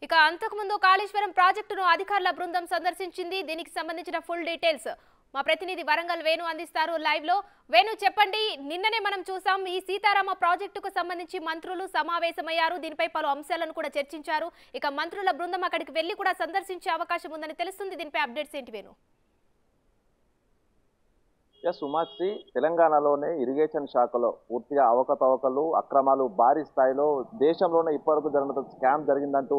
ఇక అంతకుముందు కాళేశ్వరం ప్రాజెక్టును అధికారుల బృందం సందర్శించింది. దీనికి సంబంధించిన ఫుల్ డీటెయిల్స్ మా ప్రతినిధి వరంగల్ వేణు అందిస్తారు లైవ్ లో. వేణు చెప్పండి, నిన్ననే మనం చూసాం ఈ సీతారామ ప్రాజెక్టుకు సంబంధించి మంత్రులు సమావేశమయ్యారు. దీనిపై పలు అంశాలను కూడా చర్చించారు. ఇక మంత్రుల బృందం అక్కడికి వెళ్లి కూడా సందర్శించే అవకాశం ఉందని తెలుస్తుంది. దీనిపై అప్డేట్స్ ఏంటి వేణు? ఉమాశ్రీ, తెలంగాణలోనే ఇరిగేషన్ శాఖలో పూర్తిగా అవకతవకలు అక్రమాలు భారీ స్థాయిలో దేశంలోనే ఇప్పటివరకు జరిగిన స్కామ్ జరిగిందంటూ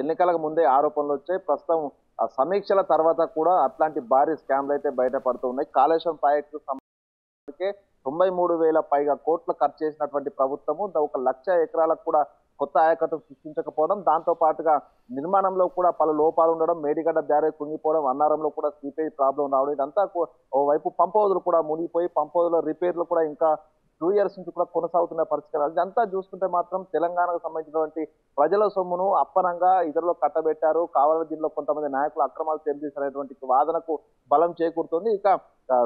ఎన్నికలకు ముందే ఆరోపణలు వచ్చాయి. ప్రస్తుతం ఆ సమీక్షల తర్వాత కూడా అట్లాంటి భారీ స్కామ్లు అయితే బయటపడుతూ ఉన్నాయి. కాళేశ్వరం ప్రాజెక్టు సంబంధించి 93,000 పైగా కోట్లు ఖర్చు చేసినటువంటి ప్రభుత్వము 1,00,000 ఎకరాలకు కూడా కొత్త ఆయకట్టం సృష్టించకపోవడం, దాంతో పాటుగా నిర్మాణంలో కూడా పలు లోపాలు ఉండడం, మేడిగడ్డ బ్యారేజ్ కుంగిపోవడం, అన్నారంలో కూడా సీపేజ్ ప్రాబ్లం రావడం, ఇదంతా ఓవైపు పంప్ హౌజులు కూడా మునిగిపోయి పంప్ హౌజుల రిపేర్లు కూడా ఇంకా 2 ఇయర్స్ నుంచి కూడా కొనసాగుతున్న పరిస్థితి. ఇదంతా చూస్తుంటే మాత్రం తెలంగాణకు సంబంధించినటువంటి ప్రజల సొమ్మును అప్పనంగా ఇతరులు కట్టబెట్టారు, కావాలని దీనిలో కొంతమంది నాయకులు అక్రమాలు చేసేసినటువంటి వాదనకు బలం చేకూరుతుంది. ఇక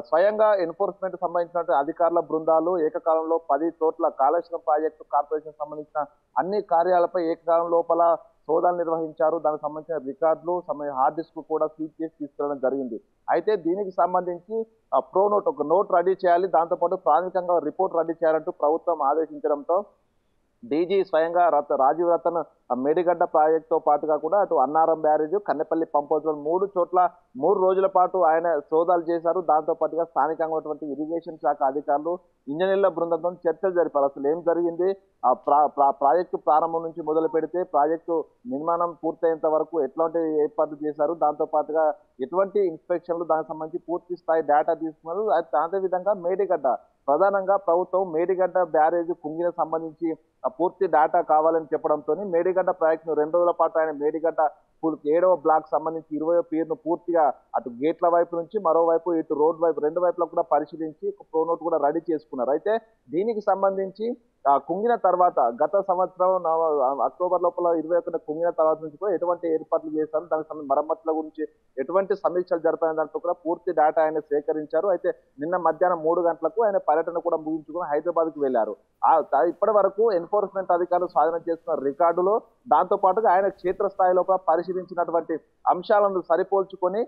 స్వయంగా ఎన్ఫోర్స్మెంట్ సంబంధించినటువంటి అధికారుల బృందాలు ఏకకాలంలో 10 చోట్ల కాళేశ్వరం ప్రాజెక్టు కార్పొరేషన్ సంబంధించిన అన్ని కార్యాలపై ఏకకాలం లోపల సోదాలు నిర్వహించారు. దానికి సంబంధించిన రికార్డులు హార్డ్ డిస్క్ కూడా సీజ్ చేసి తీసుకురావడం జరిగింది. అయితే దీనికి సంబంధించి ప్రో నోట్ ఒక నోట్ రెడీ చేయాలి, దాంతోపాటు ప్రాథమికంగా రిపోర్ట్ రెడీ చేయాలంటూ ప్రభుత్వం ఆదేశించడంతో డీజీ స్వయంగా రాజీవ్ రతన్ మేడిగడ్డ ప్రాజెక్టుతో పాటుగా కూడా అటు Annaram barrage, Kannepalli pump house 3 చోట్ల 3 రోజుల పాటు ఆయన సోదాలు చేశారు. దాంతో పాటుగా స్థానికంగా ఉన్నటువంటి ఇరిగేషన్ శాఖ అధికారులు ఇంజనీర్ల బృందంతో చర్చలు జరిపారు. అసలు ఏం జరిగింది, ప్రాజెక్టు ప్రారంభం నుంచి మొదలు పెడితే ప్రాజెక్టు నిర్మాణం పూర్తయ్యేంత వరకు ఎట్లాంటి ఏర్పాట్లు చేశారు, దాంతో పాటుగా ఎటువంటి ఇన్స్పెక్షన్లు, దానికి సంబంధించి పూర్తి స్థాయి డేటా తీసుకున్నారు. అదేవిధంగా మేడిగడ్డ ప్రధానంగా ప్రభుత్వం మేడిగడ్డ బ్యారేజ్ కుంగిన సంబంధించి పూర్తి డేటా కావాలని చెప్పడంతో మేడిగడ్డ ప్రాజెక్టును 2 రోజుల పాటు ఆయన మేడిగడ్డ 7వ బ్లాక్ సంబంధించి 20వ పీర్ను పూర్తిగా అటు గేట్ల వైపు నుంచి మరోవైపు ఇటు రోడ్ వైపు 2 వైపులా కూడా పరిశీలించి ప్రో నోట్ కూడా రెడీ చేసుకున్నారు. అయితే దీనికి సంబంధించి కుంగిన తర్వాత గత సంవత్సరం అక్టోబర్ లోపల 21 కుంగిన తర్వాత నుంచి కూడా ఎటువంటి ఏర్పాట్లు చేశారు, దానికి సంబంధించి మరమ్మతుల గురించి ఎటువంటి సమీక్షలు జరిపాయనే దాంట్లో కూడా పూర్తి డేటా ఆయన సేకరించారు. అయితే నిన్న మధ్యాహ్నం 3 గంటలకు ఆయన పర్యటన కూడా ముగించుకుని హైదరాబాద్కు వెళ్లారు. ఇప్పటి వరకు ఎన్ఫోర్స్మెంట్ అధికారులు స్వాధీనం చేస్తున్న రికార్డులు, దాంతో పాటుగా ఆయన క్షేత్రస్థాయిలో పరిశీలించినటువంటి అంశాలను సరిపోల్చుకొని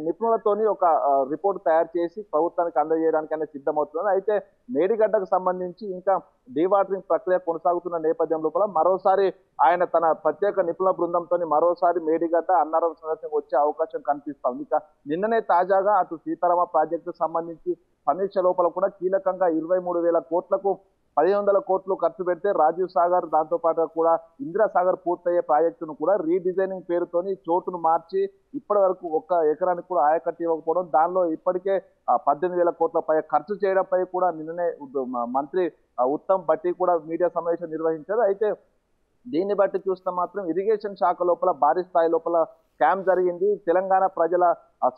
నిపుణులతోని ఒక రిపోర్ట్ తయారు చేసి ప్రభుత్వానికి అందజేయడానికి ఆయన సిద్ధమవుతున్నారు. అయితే మేడిగడ్డకు సంబంధించి ఇంకా డీవాటరింగ్ ప్రక్రియ కొనసాగుతున్న నేపథ్యం లోపల మరోసారి ఆయన తన ప్రత్యేక నిపుణుల బృందంతో మరోసారి మేడిగడ్డ అన్నారం సందర్శనకు వచ్చే అవకాశం కనిపిస్తుంది. ఇక నిన్ననే తాజాగా అటు సీతారామ ప్రాజెక్టు సంబంధించి సమీక్ష లోపల కూడా కీలకంగా 23,000 కోట్లకు 1,500 కోట్లు ఖర్చు పెడితే రాజీవ్ సాగర్, దాంతో పాటు కూడా ఇందిరా సాగర్ పూర్తయ్యే ప్రాజెక్టును కూడా రీడిజైనింగ్ పేరుతోని చోటును మార్చి ఇప్పటి వరకు 1 ఎకరానికి కూడా ఆయకట్టు ఇవ్వకపోవడం, దానిలో ఇప్పటికే 18,000 కోట్ల పై ఖర్చు చేయడంపై కూడా నిన్ననే మంత్రి ఉత్తమ్ బట్టి కూడా మీడియా సమావేశం నిర్వహించారు. అయితే దీన్ని బట్టి చూస్తే మాత్రం ఇరిగేషన్ శాఖ లోపల భారీ స్థాయి లోపల స్కామ్ జరిగింది. తెలంగాణ ప్రజల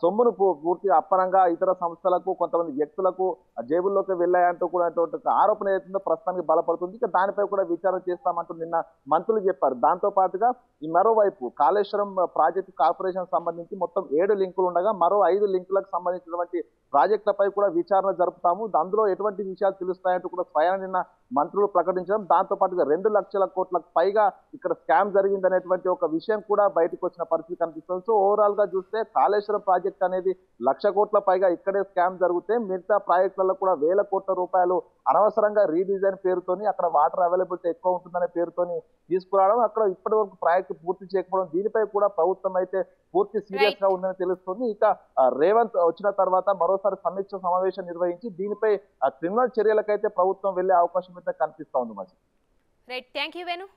సొమ్మును పూర్తిగా అప్పనంగా ఇతర సంస్థలకు కొంతమంది వ్యక్తులకు జేబుల్లోకి వెళ్ళాయంటూ కూడా ఆరోపణ ఏదైతుందో ప్రస్తుతానికి బలపడుతుంది. ఇక దానిపై కూడా విచారణ చేస్తామంటూ నిన్న మంత్రులు చెప్పారు. దాంతో పాటుగా ఈ మరోవైపు కాళేశ్వరం ప్రాజెక్టు కార్పొరేషన్ సంబంధించి మొత్తం 7 లింకులు ఉండగా మరో 5 లింకులకు సంబంధించినటువంటి ప్రాజెక్టులపై కూడా విచారణ జరుపుతాము, అందులో ఎటువంటి విషయాలు తెలుస్తాయంటూ కూడా స్వయం నిన్న మంత్రులు ప్రకటించడం, దాంతో పాటుగా 2 లక్షల కోట్లకు పైగా ఇక్కడ స్కామ్ జరిగిందనేటువంటి ఒక విషయం కూడా బయటకు వచ్చిన పరిస్థితి కనిపిస్తుంది. సో ఓవరాల్ గా చూస్తే కాళేశ్వరం ప్రాజెక్ట్ అనేది 1,00,000 కోట్ల పైగా ఇక్కడే స్కామ్ జరిగితే మిగతా ప్రాజెక్టులలో కూడా 1,000 కోట్ల రూపాయలు అనవసరంగా రీడిజైన్ పేరుతోని అక్కడ వాటర్ అవైలబిలిటీ ఎక్కువ ఉంటుందనే పేరుతోని తీసుకురావడం, అక్కడ ఇప్పటి వరకు ప్రాజెక్టు పూర్తి చేయకపోవడం, దీనిపై కూడా ప్రభుత్వం అయితే పూర్తి సీరియస్ గా ఉందని తెలుస్తుంది. ఇక రేవంత్ వచ్చిన తర్వాత మరోసారి సమీక్ష సమావేశం నిర్వహించి దీనిపై క్రిమినల్ చర్యలకైతే ప్రభుత్వం వెళ్లే అవకాశం అయితే కనిపిస్తా ఉంది. Right, thank you Venu.